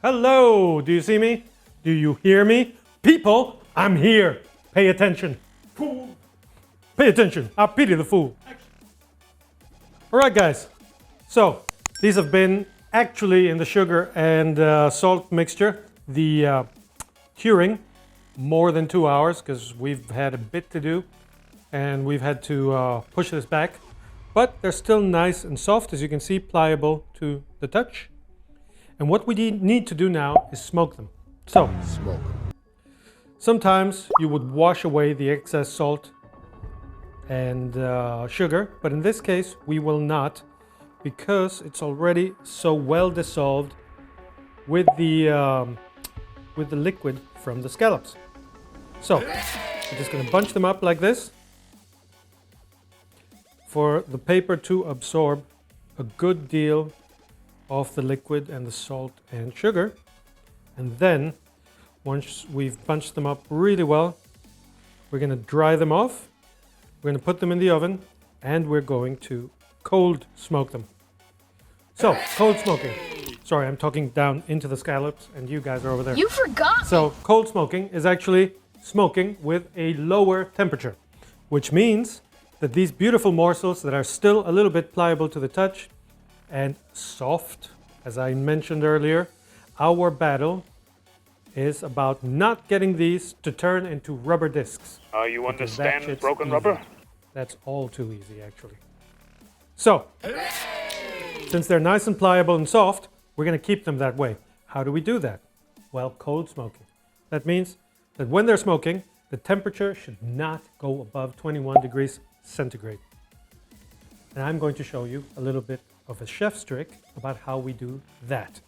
Hello, do you see me? Do you hear me? People, I'm here. Pay attention. Fool. Pay attention. I pity the fool. All right, guys. So these have been actually in the sugar and salt mixture, the curing, more than 2 hours because we've had a bit to do and we've had to push this back. But they're still nice and soft, as you can see, pliable to the touch. And what we need to do now is smoke them. So, Smoke. sometimes you would wash away the excess salt and sugar, but in this case we will not, because it's already so well dissolved with the liquid from the scallops. So, we're just going to bunch them up like this for the paper to absorb a good deal of the liquid and the salt and sugar. And then once we've bunched them up really well, we're going to dry them off. We're going to put them in the oven and we're going to cold smoke them. So, cold smoking. Sorry, I'm talking down into the scallops and you guys are over there. You forgot! So, cold smoking is actually smoking with a lower temperature, which means that these beautiful morsels that are still a little bit pliable to the touch and soft, as I mentioned earlier, our battle is about not getting these to turn into rubber discs. You Because understand that shit's broken easy. rubber? That's all too easy, actually. So, since they're nice and pliable and soft, we're going to keep them that way. How do we do that? Well, cold smoking. That means that when they're smoking, the temperature should not go above 21 degrees centigrade. And I'm going to show you a little bit of a chef's trick about how we do that.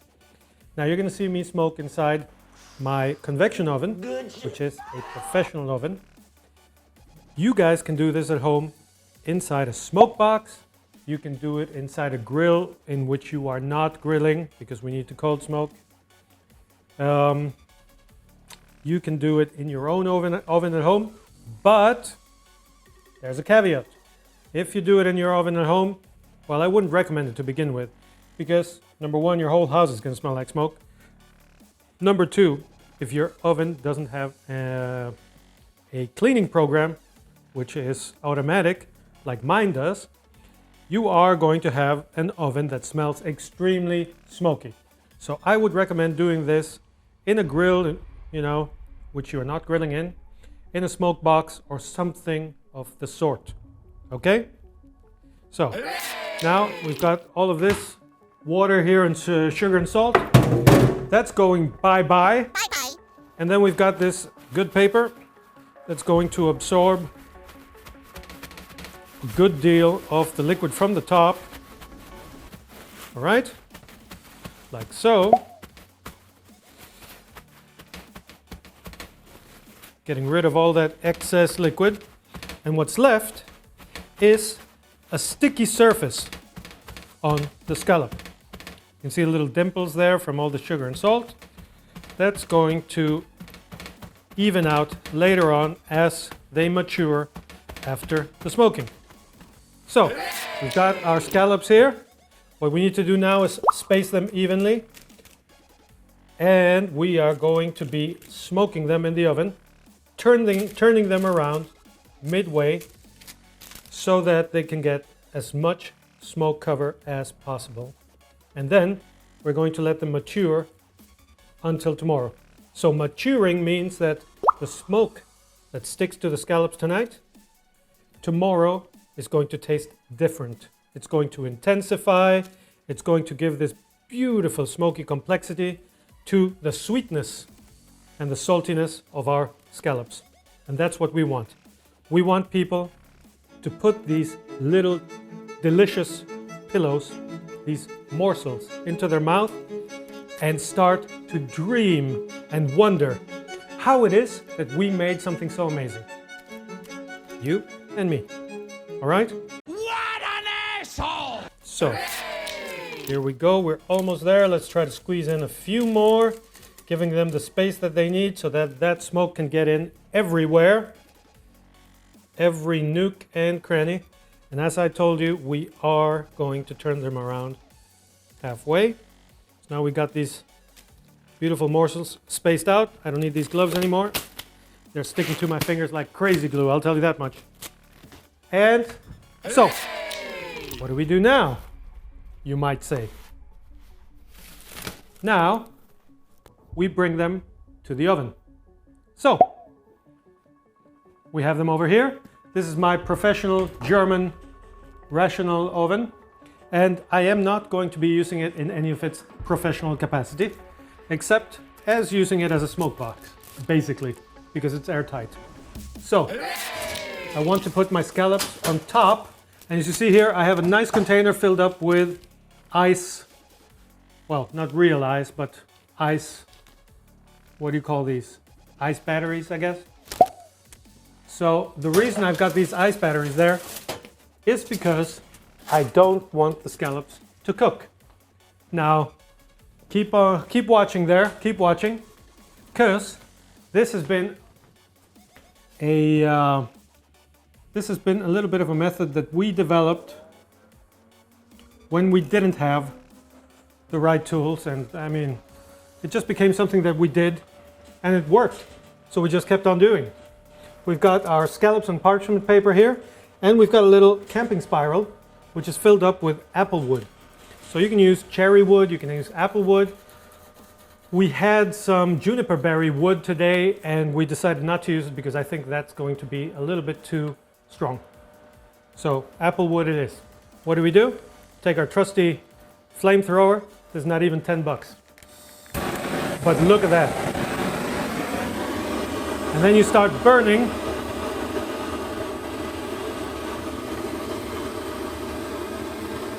Now you're going to see me smoke inside my convection oven, which is a professional oven. You guys can do this at home inside a smoke box. You can do it inside a grill in which you are not grilling because we need to cold smoke. You can do it in your own oven at home, but there's a caveat. If you do it in your oven at home, well, I wouldn't recommend it to begin with because number one, your whole house is going to smell like smoke. Number two, if your oven doesn't have a cleaning program, which is automatic, like mine does, you are going to have an oven that smells extremely smoky. So I would recommend doing this in a grill, which you are not grilling in a smoke box or something of the sort. Okay? So, now we've got all of this water here and sugar and salt. That's going bye-bye. Bye-bye. And then we've got this good paper that's going to absorb a good deal of the liquid from the top. All right? Like so. Getting rid of all that excess liquid. And what's left is a sticky surface on the scallop. You can see the little dimples there from all the sugar and salt. That's going to even out later on as they mature after the smoking. So, we've got our scallops here. What we need to do now is space them evenly. And we are going to be smoking them in the oven, turning them around midway so that they can get as much smoke cover as possible. And then we're going to let them mature until tomorrow. So maturing means that the smoke that sticks to the scallops tonight, tomorrow is going to taste different. It's going to intensify. It's going to give this beautiful smoky complexity to the sweetness and the saltiness of our scallops. And that's what we want. We want people to put these little delicious pillows, these morsels, into their mouth and start to dream and wonder how it is that we made something so amazing. You and me. All right? What an asshole! So, here we go. We're almost there. Let's try to squeeze in a few more, giving them the space that they need so that that smoke can get in everywhere, every nook and cranny. And as I told you, we are going to turn them around halfway. So now we got these Beautiful morsels spaced out. I don't need these gloves anymore. They're sticking to my fingers like crazy glue, I'll tell you that much. And so, what do we do now? You might say. Now, we bring them to the oven. So, we have them over here. This is my professional German rational oven, and I am not going to be using it in any of its professional capacity, except as using it as a smoke box, basically, because it's airtight. So, I want to put my scallops on top, and as you see here, I have a nice container filled up with ice. Well, not real ice, but ice. What do you call these? Ice batteries, I guess. So the reason I've got these ice batteries there is because I don't want the scallops to cook. Now, keep watching there, keep watching, because this has been a little bit of a method that we developed when we didn't have the right tools, and I mean, it just became something that we did, and it worked. So we just kept on doing. We've got our scallops on parchment paper here, and we've got a little camping spiral, which is filled up with apple wood. So you can use cherry wood, you can use apple wood. We had some juniper berry wood today, and we decided not to use it because I think that's going to be a little bit too strong. So apple wood it is. What do? Take our trusty flamethrower. There's not even 10 bucks. But look at that. And then you start burning.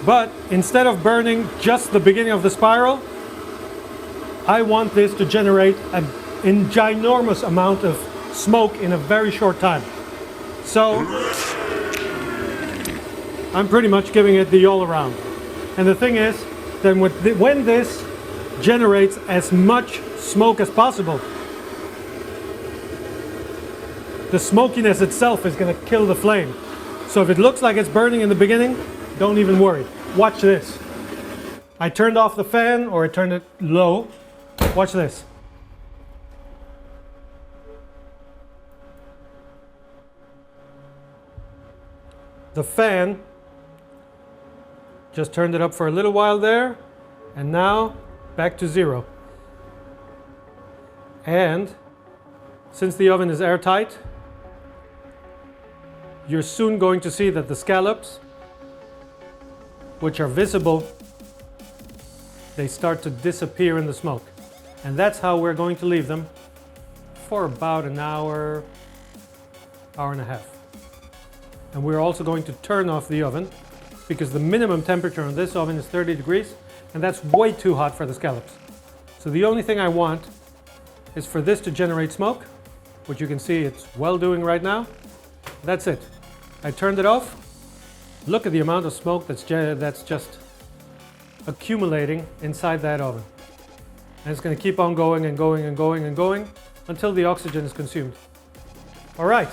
But instead of burning just the beginning of the spiral, I want this to generate a ginormous amount of smoke in a very short time. So I'm pretty much giving it the all around. And the thing is, then when this generates as much smoke as possible, the smokiness itself is going to kill the flame. So if it looks like it's burning in the beginning, don't even worry. Watch this. I turned off the fan, or I turned it low. Watch this. The fan just turned it up for a little while there, and now back to 0. And since the oven is airtight, you're soon going to see that the scallops, which are visible, they start to disappear in the smoke. And that's how we're going to leave them for about an hour, hour and a half. And we're also going to turn off the oven because the minimum temperature on this oven is 30 degrees, and that's way too hot for the scallops. So the only thing I want is for this to generate smoke, which you can see it's well doing right now. That's it. I turned it off. Look at the amount of smoke that's just accumulating inside that oven. And it's going to keep on going and going and going and going until the oxygen is consumed. All right.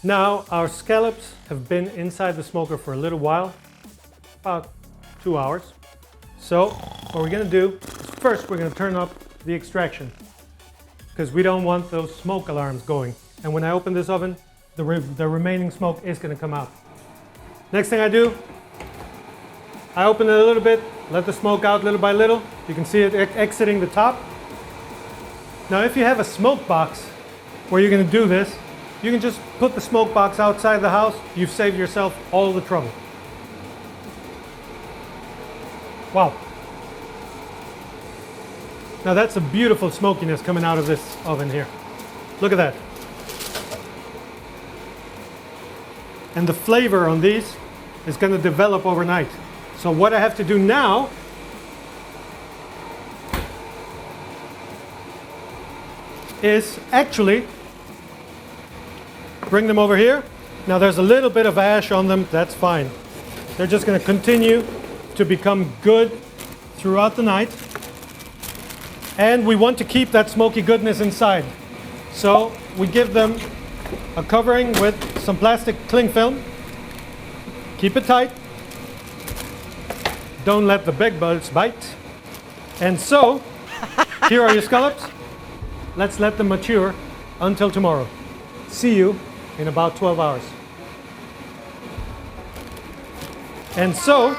Now our scallops have been inside the smoker for a little while, about 2 hours. So what we're going to do is first we're going to turn up the extraction because we don't want those smoke alarms going. And when I open this oven, the remaining smoke is going to come out. Next thing I do, I open it a little bit, let the smoke out little by little. You can see it exiting the top. Now if you have a smoke box where you're going to do this, you can just put the smoke box outside the house. You've saved yourself all the trouble. Wow. Now that's a beautiful smokiness coming out of this oven here. Look at that. And the flavor on these is going to develop overnight. So what I have to do now is actually bring them over here. Now there's a little bit of ash on them, that's fine. They're just going to continue to become good throughout the night. And we want to keep that smoky goodness inside. So we give them a covering with some plastic cling film. Keep it tight. Don't let the big bugs bite. And so Here are your scallops. Let's let them mature until tomorrow. See you in about 12 hours. And so,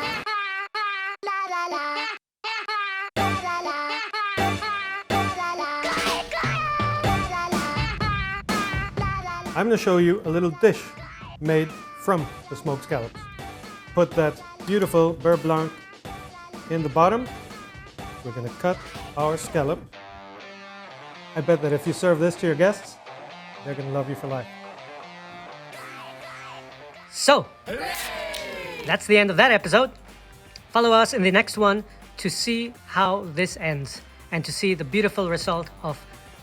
I'm going to show you a little dish made from the smoked scallops. Put that beautiful beurre blanc in the bottom. We're going to cut our scallop. I bet that if you serve this to your guests, they're going to love you for life. So, that's the end of that episode. Follow us in the next one to see how this ends and to see the beautiful result of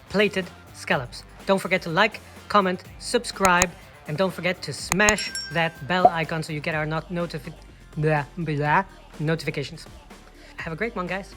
plated scallops. Don't forget to like, comment, subscribe, and don't forget to smash that bell icon so you get our notifications. Have a great one, guys.